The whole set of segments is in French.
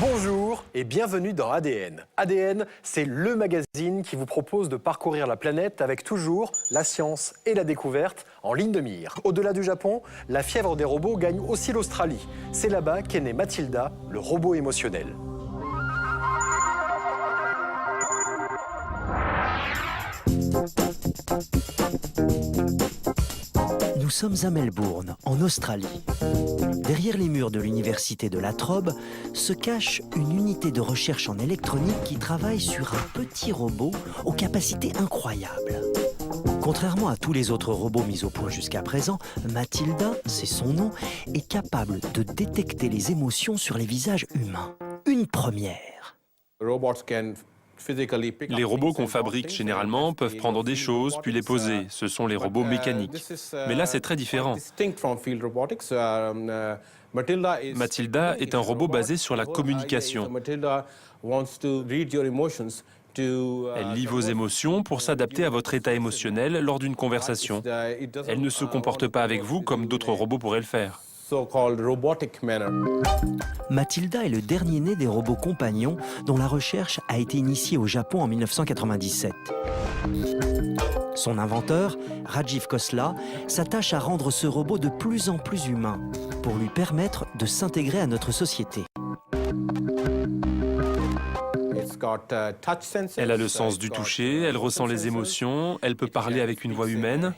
Bonjour et bienvenue dans ADN. ADN, c'est le magazine qui vous propose de parcourir la planète avec toujours la science et la découverte en ligne de mire. Au-delà du Japon, la fièvre des robots gagne aussi l'Australie. C'est là-bas qu'est née Mathilda, le robot émotionnel. Nous sommes à Melbourne, en Australie. Derrière les murs de l'université de La Trobe se cache une unité de recherche en électronique qui travaille sur un petit robot aux capacités incroyables. Contrairement à tous les autres robots mis au point jusqu'à présent, Mathilda, c'est son nom, est capable de détecter les émotions sur les visages humains. Une première. Les robots qu'on fabrique généralement peuvent prendre des choses puis les poser. Ce sont les robots mécaniques. Mais là, c'est très différent. Mathilda est un robot basé sur la communication. Elle lit vos émotions pour s'adapter à votre état émotionnel lors d'une conversation. Elle ne se comporte pas avec vous comme d'autres robots pourraient le faire. Mathilda est le dernier né des robots compagnons dont la recherche a été initiée au Japon en 1997. Son inventeur, Rajiv Khosla, s'attache à rendre ce robot de plus en plus humain pour lui permettre de s'intégrer à notre société. Elle a le sens du toucher, elle ressent les émotions, elle peut parler avec une voix humaine.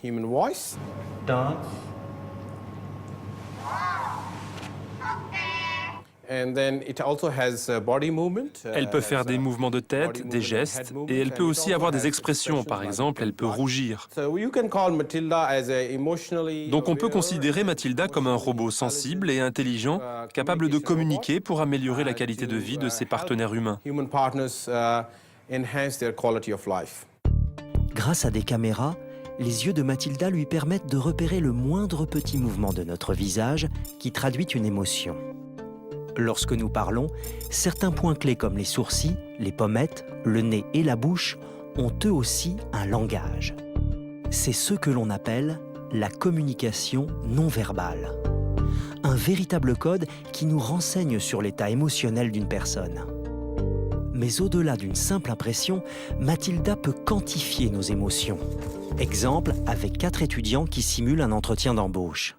Elle peut faire des mouvements de tête, des gestes, et elle peut aussi avoir des expressions. Par exemple, elle peut rougir. Donc on peut considérer Mathilda comme un robot sensible et intelligent, capable de communiquer pour améliorer la qualité de vie de ses partenaires humains. Grâce à des caméras, les yeux de Mathilda lui permettent de repérer le moindre petit mouvement de notre visage qui traduit une émotion. Lorsque nous parlons, certains points clés comme les sourcils, les pommettes, le nez et la bouche ont eux aussi un langage. C'est ce que l'on appelle la communication non verbale. Un véritable code qui nous renseigne sur l'état émotionnel d'une personne. Mais au-delà d'une simple impression, Mathilda peut quantifier nos émotions. Exemple avec 4 étudiants qui simulent un entretien d'embauche.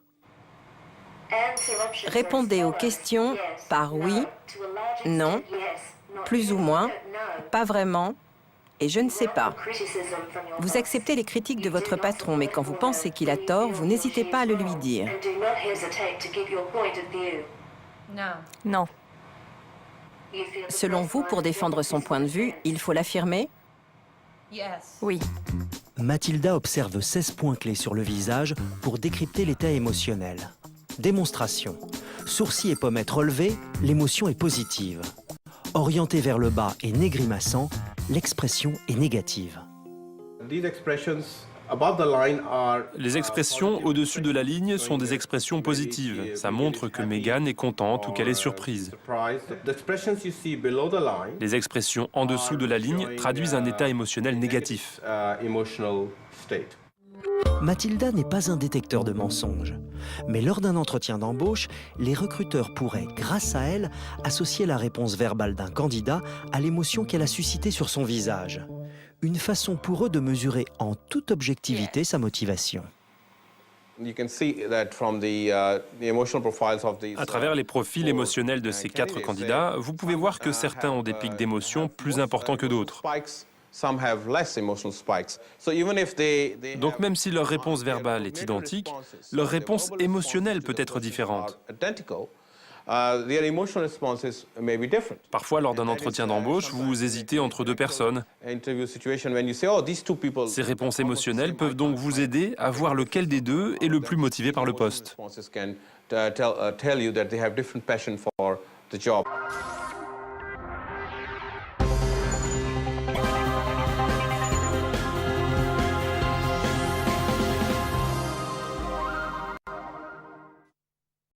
Répondez aux questions par oui, non, plus ou moins, pas vraiment et je ne sais pas. Vous acceptez les critiques de votre patron, mais quand vous pensez qu'il a tort, vous n'hésitez pas à le lui dire. Non. Selon vous, pour défendre son point de vue, il faut l'affirmer? Oui. Mathilda observe 16 points clés sur le visage pour décrypter l'état émotionnel. Démonstration. Sourcils et pommettes relevés, l'émotion est positive. Orienté vers le bas et nez grimaçant, l'expression est négative. Les expressions au-dessus de la ligne sont des expressions positives. Ça montre que Megan est contente ou qu'elle est surprise. Les expressions en dessous de la ligne traduisent un état émotionnel négatif. Mathilda n'est pas un détecteur de mensonges. Mais lors d'un entretien d'embauche, les recruteurs pourraient, grâce à elle, associer la réponse verbale d'un candidat à l'émotion qu'elle a suscitée sur son visage. Une façon pour eux de mesurer en toute objectivité sa motivation. À travers les profils émotionnels de ces 4 candidats, vous pouvez voir que certains ont des pics d'émotion plus importants que d'autres. Donc même si leur réponse verbale est identique, leur réponse émotionnelle peut être différente. Parfois, lors d'un entretien d'embauche, vous hésitez entre 2 personnes. Ces réponses émotionnelles peuvent donc vous aider à voir lequel des deux est le plus motivé par le poste.